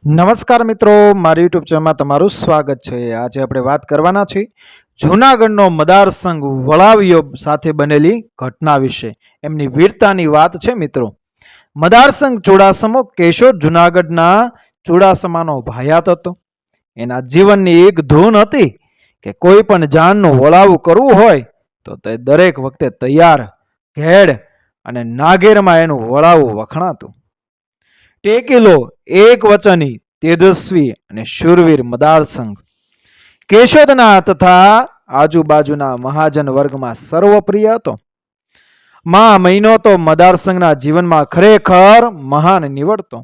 નમસ્કાર મિત્રો, મારી યુટ્યુબ ચેનલમાં તમારું સ્વાગત છે. આજે આપણે વાત કરવાના છીએ જૂનાગઢનો મદાર સંઘ વળાવીઓ સાથે બનેલી ઘટના વિશે. એમની વીરતાની વાત છે મિત્રો. મદાર સંઘ ચુડાસમો કેશોદ જૂનાગઢના ચુડાસમાનો ભાયાત હતો. એના જીવનની એક ધૂન હતી કે કોઈ પણ જાનનું વળાવું કરવું હોય તો તે દરેક વખતે તૈયાર, ઘેડ અને નાગેરમાં એનું વળાવું વખણાતું. ટેકીલો, એક વચની, તેજસ્વી અને શૂરવીર મદાર સંઘ કેશોદના તથા આજુબાજુના મહાજન વર્ગમાં સર્વપ્રિય હતો. મહિનો તો મદાર સંઘના જીવનમાં ખરેખર મહાન નીવડતો.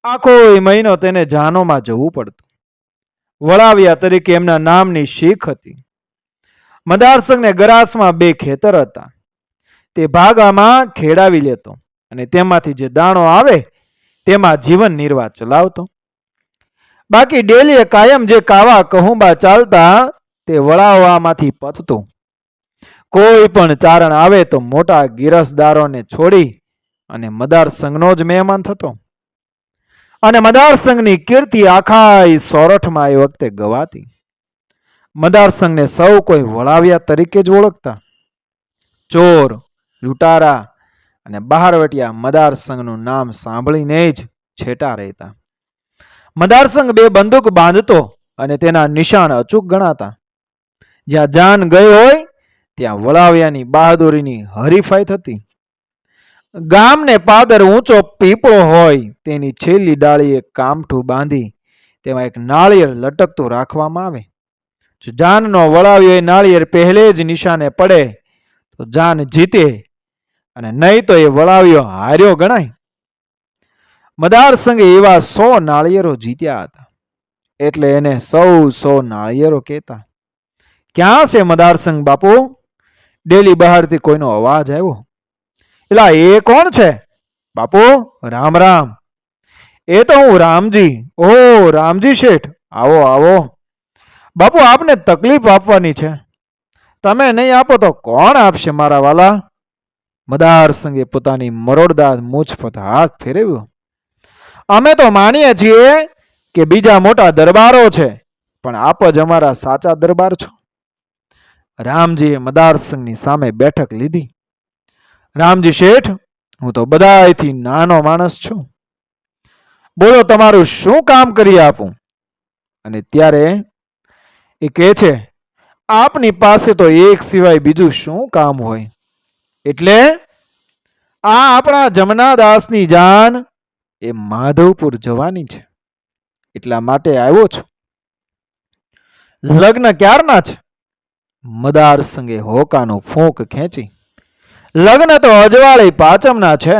આખો મહિનો તેને જાનોમાં જવું પડતું. વળાવિયા તરીકે એમના નામની શીખ હતી. મદાર સંઘને ગરાસમાં 2 ખેતર હતા. તે ભાગામાં ખેડાવી લેતો અને તેમાંથી જે દાણો આવે તેમાં જીવન નિર્વાહ ચલાવતો. બાકી ડેલીએ કાયમ જે કાવા કહુંબા ચાલતા તે વળાવવામાંથી પતતું. કોઈ પણ ચારણ આવે તો મોટા ગિરસદારોને છોડી અને મદાર સંઘનો જ મહેમાન થતો. અને મદાર સંઘની કીર્તિ આખા સોરઠમાં એ વખતે ગવાતી. મદાર સંઘને સૌ કોઈ વળાવ્યા તરીકે જ ઓળખતા. ચોર, લૂંટારા અને બહારવટિયા મદાર સંઘનું નામ સાંભળીને જ છેટા રહેતા. મદાર સંઘ 2 બંદૂક બાંધતો અને તેના નિશાન અચૂક ગણાતા. જ્યાં જાન ગઈ હોય ત્યાં વળાવ્યાની બહાદુરીની હરીફાઈ થતી. ગામને પાદર ઊંચો પીપળો હોય તેની છેલ્લી ડાળીએ કામઠું બાંધી તેમાં એક નાળિયેર લટકતું રાખવામાં આવે. જો જાનનો વળાવ્યો એ નાળિયેર પહેલે જ નિશાને પડે તો જાન જીતે અને નહીં તો એ વળાવ્યો હાર્યો ગણાય. મદાર સંઘે એવા 100 નાળિયેરો જીત્યા હતા એટલે એને 100 નાળિયેરો કહેતા. ક્યાં છે મદાર સંઘ બાપુ? ડેલી બહારથી કોઈનો અવાજ આવ્યો. એલા, એ કોણ છે બાપુ? રામ રામ. એ તો હું રામજી. ઓહ રામજી શેઠ, આવો આવો. બાપુ, આપને તકલીફ આપવાની છે. તમે નહીં આપો તો કોણ આપશે મારા વાલા? મદાર સંઘે પોતાની મરોડદાર મૂછ પર હાથ ફેરવ્યો. અમે તો માનીએ છીએ કે બીજા મોટા દરબારો છે, પણ આપ જ અમારા સાચા દરબાર છો. રામજીએ મદાર સંઘની સામે બેઠક લીધી. રામજી શેઠ, હું તો બધાયથી નાનો માણસ છું. બોલો, તમારું શું કામ કરી આપું? અને ત્યારે એ કહે છે, આપની પાસે તો એક સિવાય બીજું શું કામ હોય? એટલે આ આપણા જમનાદાસની જાન એ માધવપુર જવાની છે, એટલા માટે આવ્યો છું. લગ્ન ક્યારના છે? મદાર સંઘે હોકાનું ફૂંક ખેંચી. લગ્ન તો અજવાળી પાંચમના છે.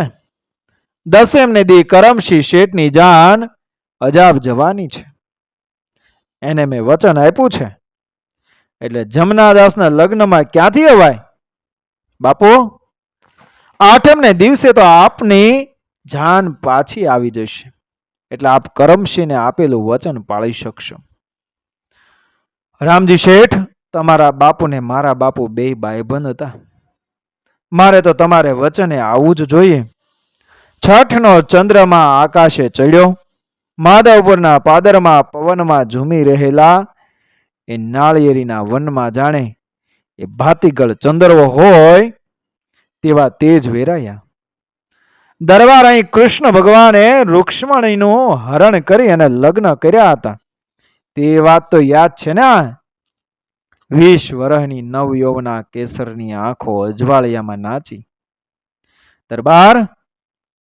દસેમને દી કરમશી શેઠની જાન અજાબ જવાની છે. એને મેં વચન આપ્યું છે, એટલે જમનાદાસના લગ્નમાં ક્યાંથી અવાય? બાપુ, આઠમને દિવસે તો આપની જાન પાછી આવી જશે, એટલે આપ કરમશીને આપેલું વચન પાળી શકશો. રામજી શેઠ, તમારા બાપુને મારા બાપુ 2 ભાઈબંધ હતા. મારે તો તમારે વચને આવવું જ જોઈએ. છઠનો ચંદ્રમાં આકાશે ચડ્યો, માધવપુરના પાદરમાં પવનમાં ઝૂમી રહેલા એ નાળિયેરીના વનમાં જાણે એ ભાતીગળ ચંદ્રવો હોય તેવા તેજ વેરાયા. દરબાર અહીં કૃષ્ણ ભગવાને રૂક્ષ્મણીનું હરણ કરી અને લગ્ન કર્યા હતા તે વાત તો યાદ છે ને? 20 વર્ષની નવયૌવના કેસરની આંખો અજવાળિયામાં નાચી. દરબાર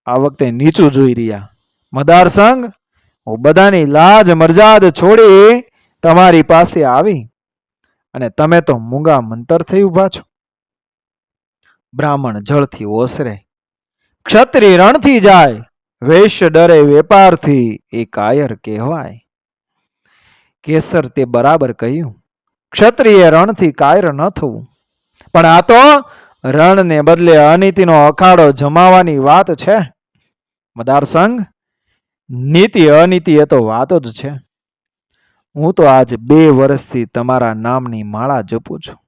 આ વખતે નીચું જોઈ રહ્યા. મદાર સંઘ, હું બધાની લાજ મરજાદ છોડી તમારી પાસે આવી અને તમે તો મૂંગા મંતર થઈ ઉભા છો. બ્રાહ્મણ જળથી ઓસરે, ક્ષત્રિય રણથી જાય, વૈશ્ય ડરે વેપારથી, એ કાયર કહેવાય. કેસર તે બરાબર કહ્યું. ક્ષત્રિય રણથી કાયર ન થવું, પણ આ તો રણને બદલે અનીતિનો અખાડો જમાવાની વાત છે. મદાર સંઘ, નીતિ અનીતિ એ તો વાત જ છે. હું તો આજ 2 વર્ષથી તમારા નામની માળા જપું છું.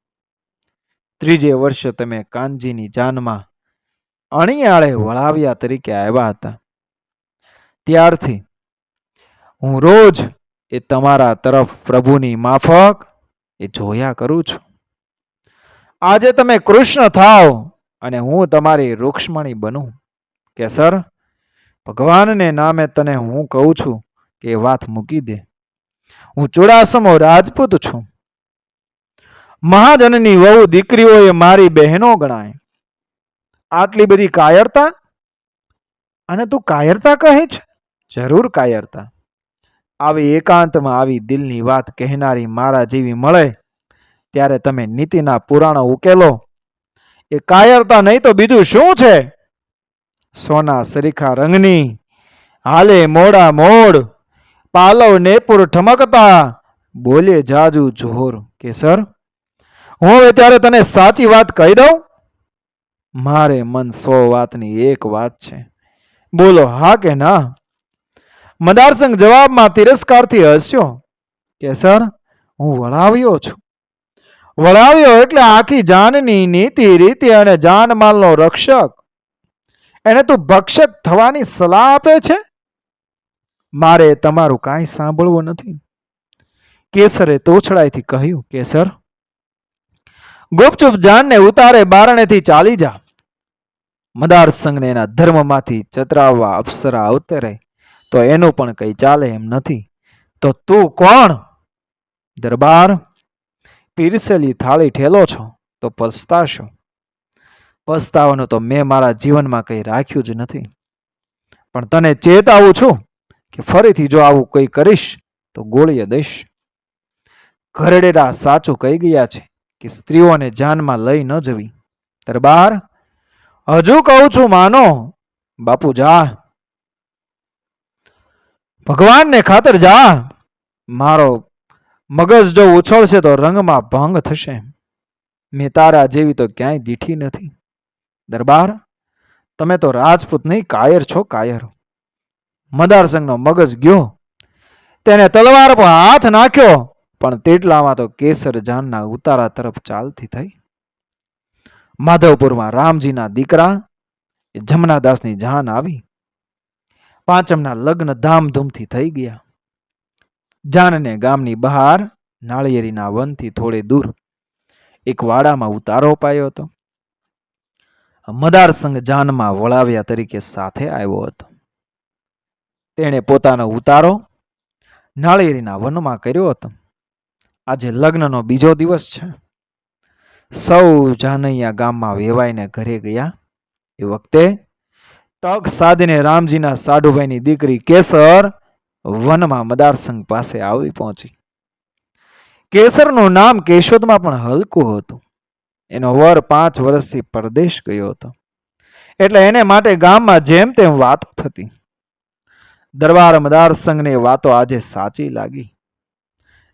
3જે વર્ષે તમે કાનજીની જાનમાં અણિયાળે વળાવ્યા તરીકે આવ્યા હતા. ત્યારથી હું રોજ એ તમારા તરફ પ્રભુની માફક એ જોયા કરું છું. આજે તમે કૃષ્ણ થાવ અને હું તમારી રૂક્ષ્મણી બનું. કેસર, ભગવાનને નામે તને હું કહું છું કે એ વાત મૂકી દે. હું ચુડાસમો રાજપૂત છું. મહાજનની વહુ દીકરીઓ એ મારી બહેનો ગણાય. આટલી બધી કાયરતા? અને તું કાયરતા કહે છે? જરૂર કાયરતા. આવી એકાંતમાં આવી દિલની વાત કહેનારી મારા જેવી મળે ત્યારે તમે નીતિના પુરાણો ઉકેલો. એ કાયરતા નહીં તો બીજું શું છે? સોના સરીખા રંગની, હાલે મોડા મોડ, પાલવ નેપુર ઠમકતા, બોલે જાજુ જોર. કેસર, હું હવે ત્યારે તને સાચી વાત કહી દઉં. મારે મન 100 વાતની એક વાત છે. બોલો હા કે ના? મદારસંગ જવાબમાં તિરસ્કારથી હસ્યો. કેસર, હું વળાવ્યો છું. વળાવ્યો એટલે આખી જાનની નીતિ રીતિ અને જાનમાલનો રક્ષક. એને તું ભક્ષક થવાની સલાહ આપે છે? મારે તમારું કાંઈ સાંભળવું નથી. કેસરે તોછડાઈથી કહ્યું. કેસર, ગુપચુપ જાનને ઉતારે બારણેથી ચાલી જા. મદાર સંઘને એના ધર્મમાંથી ચતરાવવા અપ્સરા અવતરે તો એનું પણ કઈ ચાલે એમ નથી. તો તું કોણ? દરબાર, પીરસેલી થાળી ઠેલો છો તો પસ્તાશો. પસ્તાવાનું તો મેં મારા જીવનમાં કંઈ રાખ્યું જ નથી. પણ તને ચેતાવું છું કે ફરીથી જો આવું કંઈ કરીશ તો ગોળીએ દઈશ. ઘરડેડા સાચું કહી ગયા છે કે સ્ત્રીઓને જાનમાં લઈ ન જવી. દરબાર, હજુ કહું છું માનો. બાપુ જા, ભગવાનને ખાતર જા. મારો મગજ જો ઉછળશે તો રંગમાં ભંગ થશે. મેં તારા જેવી તો ક્યાંય દીઠી નથી. દરબાર, તમે તો રાજપૂત નહીં કાયર છો, કાયર. મદારસંઘનો મગજ ગયો. તેને તલવાર પર હાથ નાખ્યો પણ તેટલામાં તો કેસર જાનના ઉતારા તરફ ચાલતી થઈ. માધવપુરમાં રામજીના દીકરા એ જમનાદાસની જાન આવી. પાંચમના લગ્ન ધામધૂમથી થઈ ગયા. જાનને ગામની બહાર નાળિયેરીના વનથી થોડે દૂર એક વાડામાં ઉતારો પાયો હતો. મદારસંઘ જાનમાં વળાવ્યા તરીકે સાથે આવ્યો હતો. તેણે પોતાનો ઉતારો નાળિયેરીના વનમાં કર્યો હતો. આજે લગ્નનો બીજો દિવસ છે. સૌ જાનૈયા ગામમાં વેવાઈને ઘરે ગયા. એ વખતે તક સાધીને રામજીના સાઢુભાઈની દીકરી કેસર વનમાં મદારસંઘ પાસે આવી પહોંચી. કેસરનું નામ કેશોદમાં પણ હલકું હતું. એનો વર 5 વર્ષથી પરદેશ ગયો હતો એટલે એને માટે ગામમાં જેમ તેમ વાતો થતી. દરબાર મદારસંઘની વાતો આજે સાચી લાગી.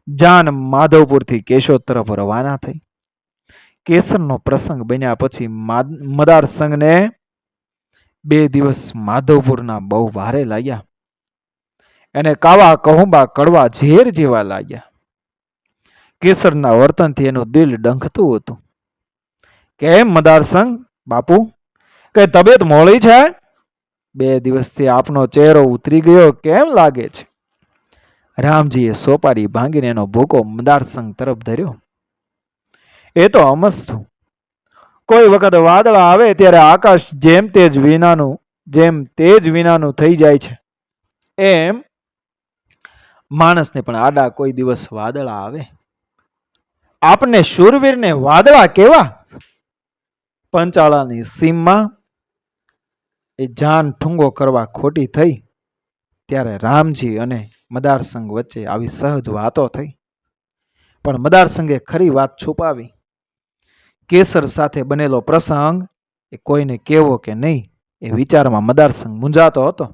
જાન માધવપુરથી કેશોદ તરફ રવાના થઈ. કેસરનો પ્રસંગ બન્યા પછી મદારસંઘને 2 દિવસ માધવપુરના બહુ ભારે લાગ્યા. એને કાવા કહુંબા કડવા ઝેર જેવા લાગ્યા. કેસરના વર્તનથી એનું દિલ ડંખતું હતું. કેમ મદારસંઘ બાપુ, કઈ તબિયત મોડી છે? 2 દિવસથી આપનો ચહેરો ઉતરી ગયો કેમ લાગે છે? રામજીએ સોપારી ભાંગીને એનો ભૂકો મદારસંઘ તરફ ધર્યો. એ તો અમસ્તું. કોઈ વખત વાદળા આવે ત્યારે આકાશ જેમ તેજ વિનાનું થઈ જાય છે એમ માણસને પણ આડા કોઈ દિવસ વાદળા આવે. આપને શૂરવીરને વાદળા કેવા? પંચાળાની સીમમાં એ જાન ઠુંગો કરવા ખોટી થઈ ત્યારે રામજી અને મદારસંઘ વચ્ચે આવી સહજ વાતો થઈ. પણ મદારસંઘે ખરી વાત છુપાવી. કેસર સાથે બનેલો પ્રસંગ એ કોઈને કેવો કે નહીં એ વિચારમાં મદારસંઘ મૂંઝાતો હતો.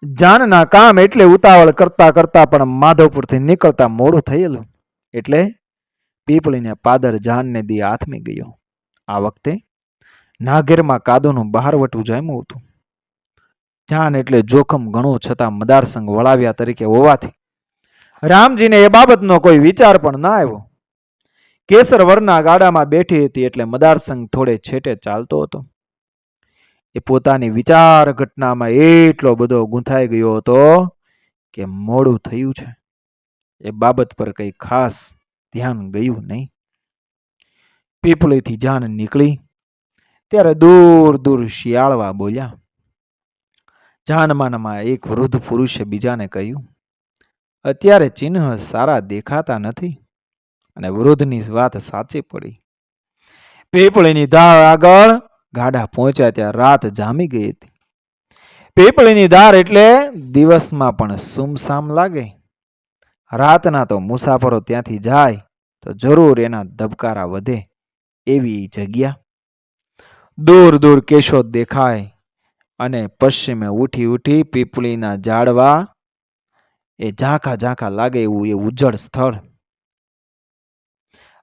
જાનના કામ એટલે ઉતાવળ કરતા કરતા પણ માધવપુરથી નીકળતા મોડું થયેલું એટલે પીપળીને પાદર જાનને દી આથમી ગયો. આ વખતે નાગેરમાં કાદોનું બહારવટું જામ્યું હતું. જાન એટલે જોખમ ઘણું છતાં મદારસંઘ વળાવ્યા તરીકે હોવાથી રામજીને એ બાબતનો કોઈ વિચાર પણ ના આવ્યો. કેસર વરના ગાડામાં બેઠી હતી એટલે મદારસંઘ થોડે છેટે ચાલતો હતો. એ પોતાની વિચાર ઘટનામાં એટલો બધો ગૂંથાઈ ગયો હતો કે મોડું થયું છે એ બાબત પર કંઈ ખાસ ધ્યાન ગયું નહીં. પીપળીથી જાન નીકળી ત્યારે દૂર દૂર શિયાળવા બોલ્યા. જાનમાનમાં એક વૃદ્ધ પુરુષે બીજાને કહ્યું, અત્યારે ચિહ્ન સારા દેખાતા નથી. અને વૃદ્ધની વાત સાચી પડી. પીપળીની ધાર આગળ ગાડા પહોંચ્યા ત્યાં રાત જામી ગઈ હતી. પીપળીની ધાર એટલે દિવસમાં પણ સુમસામ લાગે. રાતના તો મુસાફરો ત્યાંથી જાય તો જરૂર એના ધબકારા વધે એવી જગ્યા. દૂર દૂર કેશોદ દેખાય અને પશ્ચિમે ઉઠી ઉઠી પીપળીના ઝાડવા એ ઝાંખા ઝાંખા લાગે એવું એ ઉજ્જડ સ્થળ.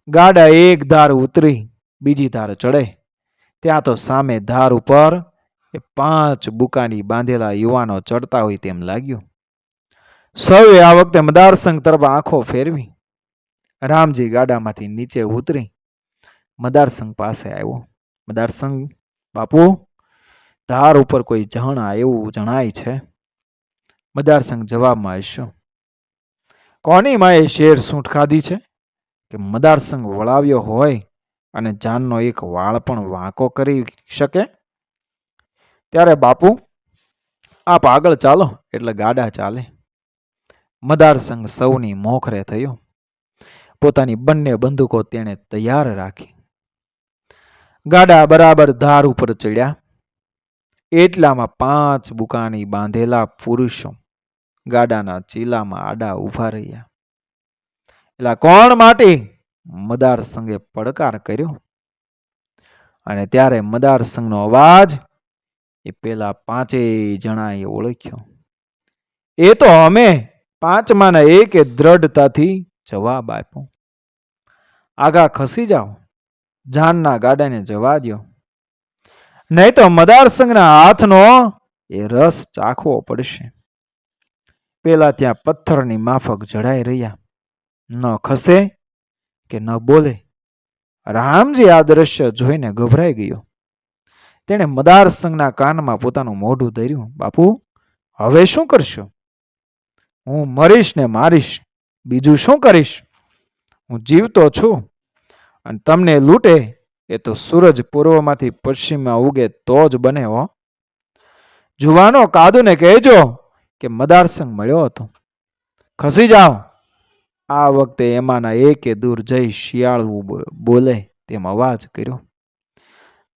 ગાડા એક ધાર ઉતરી બીજી ધાર ચડે ત્યાં તો સામે ધાર ઉપર એ 5 બુકાની બાંધેલા યુવાનો ચડતા હોય તેમ લાગ્યું. સૌએ આ વખતે મદારસંઘ તરફ આંખો ફેરવી. રામજી ગાડામાંથી નીચે ઉતરી મદારસંઘ પાસે આવ્યો. મદારસંઘ બાપુ, ધાર ઉપર કોઈ જણા એવું જણાય છે. મદારસંઘ જવાબમાં હસ્યો. કોની માએ શેર સૂંઠ ખાધી છે કે મદારસંઘ વળાવ્યો હોય અને જાનનો એક વાળ પણ વાંકો કરી શકે? ત્યારે બાપુ, આપ આગળ ચાલો એટલે ગાડા ચાલે. મદારસંઘ સૌની મોખરે થયો. પોતાની બંને બંદૂકો તેણે તૈયાર રાખી. ગાડા બરાબર ધાર ઉપર ચડ્યા. એટલામાં 5 બુકાની બાંધેલા પુરુષો ગાડાના ચીલામાં આડા ઊભા રહ્યા. એલા કોણ માટી? મદારસંઘે પડકાર કર્યો. અને ત્યારે મદારસંઘનો અવાજ એ પેલા 5 જણાએ ઓળખ્યો. એ તો અમે 5માના એકે દ્રઢતાથી જવાબ આપ્યો. આગા ખસી જાઓ, જાનના ગાડાને જવા દો, નહીં તો મદારસંઘના હાથનો એ રસ ચાખવો પડશે. પેલા ત્યાં પથ્થરની માફક જડાઈ રહ્યા. ન ખસે કે ન બોલે. રામજી આ દ્રશ્ય જોઈને ગભરાઈ ગયો. તેણે મદારસંઘના કાનમાં પોતાનું મોઢું ધર્યું. બાપુ, હવે શું કરશો? હું મરીશ ને મારીશ, બીજું શું કરીશ? હું જીવતો છું અને તમને લૂંટે એ તો સૂરજ પૂર્વમાંથી પશ્ચિમમાં ઉગે તો જ બને હો. જુવાનો કાદુને કહેજો કે મદારસંઘ મળ્યો હતો. ખસી જાઓ. આ વખતે એમાંના એકે દૂર જઈ શિયાળવું બોલે તેમ અવાજ કર્યો.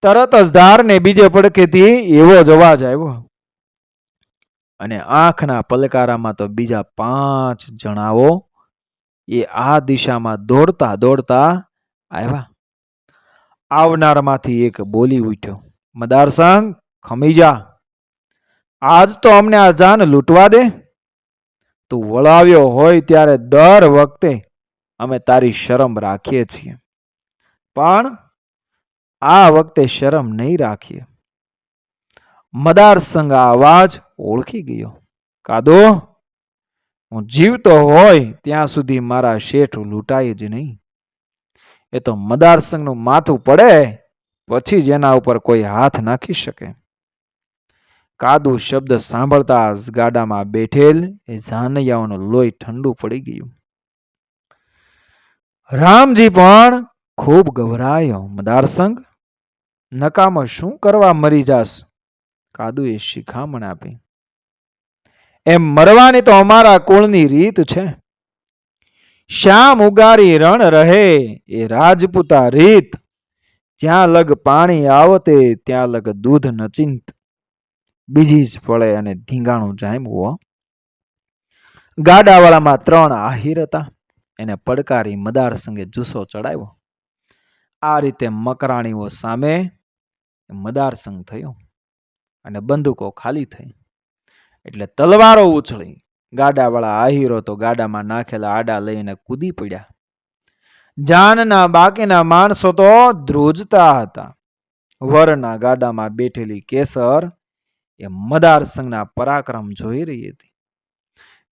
તરત જ ધારને બીજે પડખેથી એવો જ અવાજ આવ્યો. અને આંખના પલકારામાં તો બીજા 5 જણાઓ એ આ દિશામાં દોડતા દોડતા આવ્યા. આવનારમાંથી એક બોલી ઉઠ્યો, મદારસંઘ ખમી જા. આજ તો અમને આ જાન લૂંટવા દે. તું વળાવ્યો હોય ત્યારે દર વખતે અમે તારી શરમ રાખીએ છીએ, પણ આ વખતે શરમ નહીં રાખીએ. મદારસંઘ આ અવાજ ઓળખી ગયો. કાદો, હું જીવતો હોય ત્યાં સુધી મારા શેઠ લૂંટાય જ નહીં. એ તો મદારસંઘનું માથું પડે પછી જ એના ઉપર કોઈ હાથ નાખી શકે. કાદુ શબ્દ સાંભળતા જ ગાડામાં બેઠેલ એ જાનૈયાઓનું લોહી ઠંડુ પડી ગયું. રામજી પણ ખૂબ ગભરાયો. મદારસંઘ, નકામો શું કરવા મરી જાસ? કાદુએ શિખામણ આપી. એમ મરવાની તો અમારા કુળની રીત છે. શ્યામ ઉગારી રણ રહે એ રાજપૂતા રીત. જ્યાં લગ પાણી આવતે ત્યાં લગ દૂધ નચિંત. બીજી જ પડે અને ધીંગાણું જામ્યું. ગાડાવાળામાં 3 આહિર હતા. એને પડકારી મદારસંઘે જુસ્સો ચડાવ્યો. આ રીતે મકરાણીઓ સામે મદારસંઘ થયો અને બંદૂકો ખાલી થઈ એટલે તલવારો ઉછળી. ગાડાવાળા આહિરો તો ગાડામાં નાખેલા આડા લઈને કૂદી પડ્યા. જાનના બાકીના માણસો તો ધ્રુજતા હતા. વરના ગાડામાં બેઠેલી કેસર એ મદારસંઘના પરાક્રમ જોઈ રહી હતી.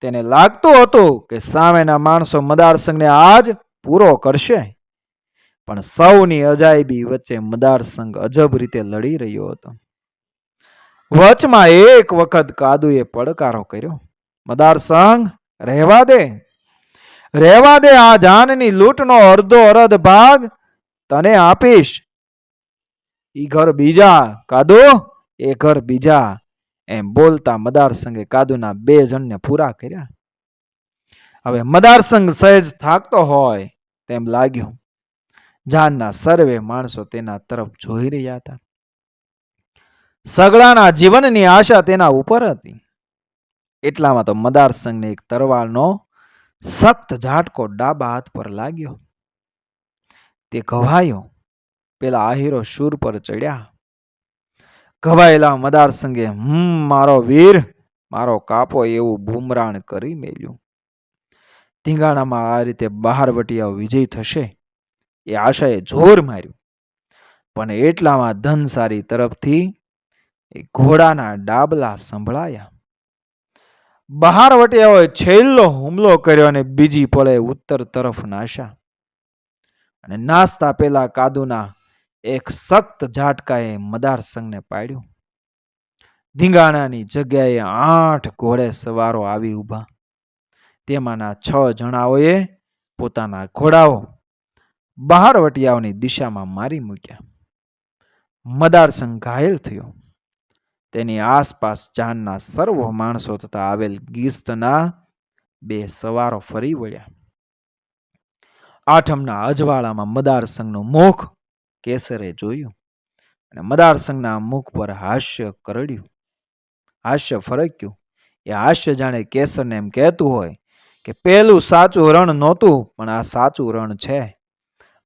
તેને લાગતું હતું કે સામેના માણસો મદારસંઘને આજ પૂરો કરશે, પણ સૌની અજાયબી વચ્ચે મદારસંઘ અજબ રીતે લડી રહ્યો હતો. વચમાં એક વખત કાદુએ પડકારો કર્યો. મદાર સંઘ રહેવા દે, રહેવા દે. આ જાનની લૂંટનો અડધો અડધ ભાગ તને આપીશ. ઈ ઘર બીજા કાદુ, એ ઘર બીજા. એમ બોલતા મદાર સંઘે કાદુના 2 જણને પૂરા કર્યા. હવે મદાર સંઘ સહેજ થાકતો હોય તેમ લાગ્યું. જાનના સર્વે માણસો તેના તરફ જોઈ રહ્યા હતા. સગડાના જીવનની આશા તેના ઉપર હતી. એટલામાં તો મદાર સંઘને એક તરવારનો સખ્ત ઝાટકો ડાબા હાથ પર લાગ્યો. તે ઘવાયો. પેલા આહીરો શૂર પર ચડ્યા. ઘવાયેલા મદાર સંઘે મારો વીર, મારો કાપો એવું બુમરાણ કરી મેલ્યું. ધીંગાણામાં આ રીતે બહારવટિયાઓ વિજય થશે એ આશાએ જોર માર્યું. પણ એટલામાં ધનસારી તરફથી ઘોડાના ડાબલા સંભળાયા. બહારવટિયાઓએ છેલ્લો હુમલો કર્યો અને બીજી પળે ઉત્તર તરફ નાશ્યા. અને નાસ્તા પેલા કાદુના એક સખ્ત ઝાટકાએ મદાર સંઘને પાડ્યું. ધીંગાણાની જગ્યાએ 8 ઘોડે સવારો આવી ઊભા. તેમાંના 6 જણાઓએ પોતાના ઘોડાઓ બહારવટિયાઓની દિશામાં મારી મૂક્યા. મદાર સંઘ ઘાયલ થયો. તેની આસપાસ જાનના સર્વ માણસો તથા આવેલ ગિસ્તના 2 સવારો ફરી વળ્યા. આઠમના અજવાળામાં મદાર સંઘનું મુખ કેસરે જોયું અને મદાર સંઘના મુખ પર હાસ્ય કરડ્યું, હાસ્ય ફરક્યું. એ હાસ્ય જાણે કેસરને એમ કહેતું હોય કે પેલું સાચું રણ નહોતું, પણ આ સાચું રણ છે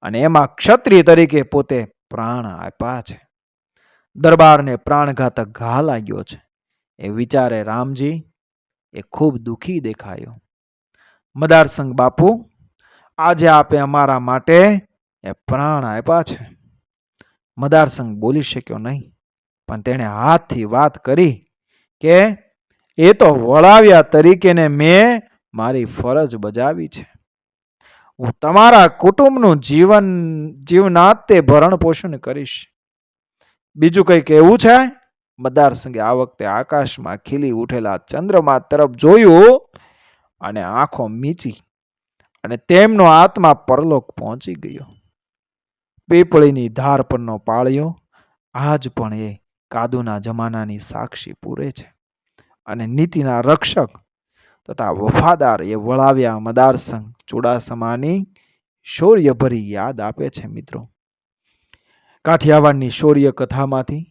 અને એમાં ક્ષત્રિય તરીકે પોતે પ્રાણ આપ્યા છે. દરબારને પ્રાણઘાતક ઘા લાગ્યો છે એ વિચારે રામજી એ ખૂબ દુઃખી દેખાયો. મદાર સંઘ બાપુ, આજે આપે અમારા માટે એ પ્રાણ આપ્યા છે. મદાર સંઘ બોલી શક્યો નહીં, પણ તેણે હાથથી વાત કરી કે એ તો વળાવ્યા તરીકેને મેં મારી ફરજ બજાવી છે. હું તમારા કુટુંબનું જીવનાતે ભરણ પોષણ કરીશ. બીજું કંઈક એવું છે? મદાર સંઘે આ વખતે આકાશમાં ખીલી ઉઠેલા ચંદ્રમા તરફ જોયું અને આંખો મીચી અને તેમનો આત્મા પરલોક પહોંચી ગયો. પીપળીની ધાર પરનો પાળિયો આજ પણ એ કાદુના જમાનાની સાક્ષી પૂરે છે અને નીતિના રક્ષક તથા વફાદાર એ વળાવ્યા મદાર સંઘ ચુડાસમાની શૌર્યભરી યાદ આપે છે. મિત્રો, કાઠિયાવાડની શૌર્ય કથામાંથી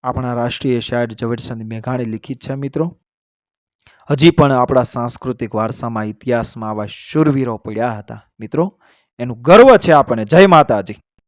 આપણા રાષ્ટ્રીય શાયર ઝવેરચંદ મેઘાણી લિખિત છે. મિત્રો, હજી પણ આપણા સાંસ્કૃતિક વારસામાં, ઇતિહાસમાં આવા શૂરવીરો પડ્યા હતા. મિત્રો, એનું ગર્વ છે આપણને. જય માતાજી.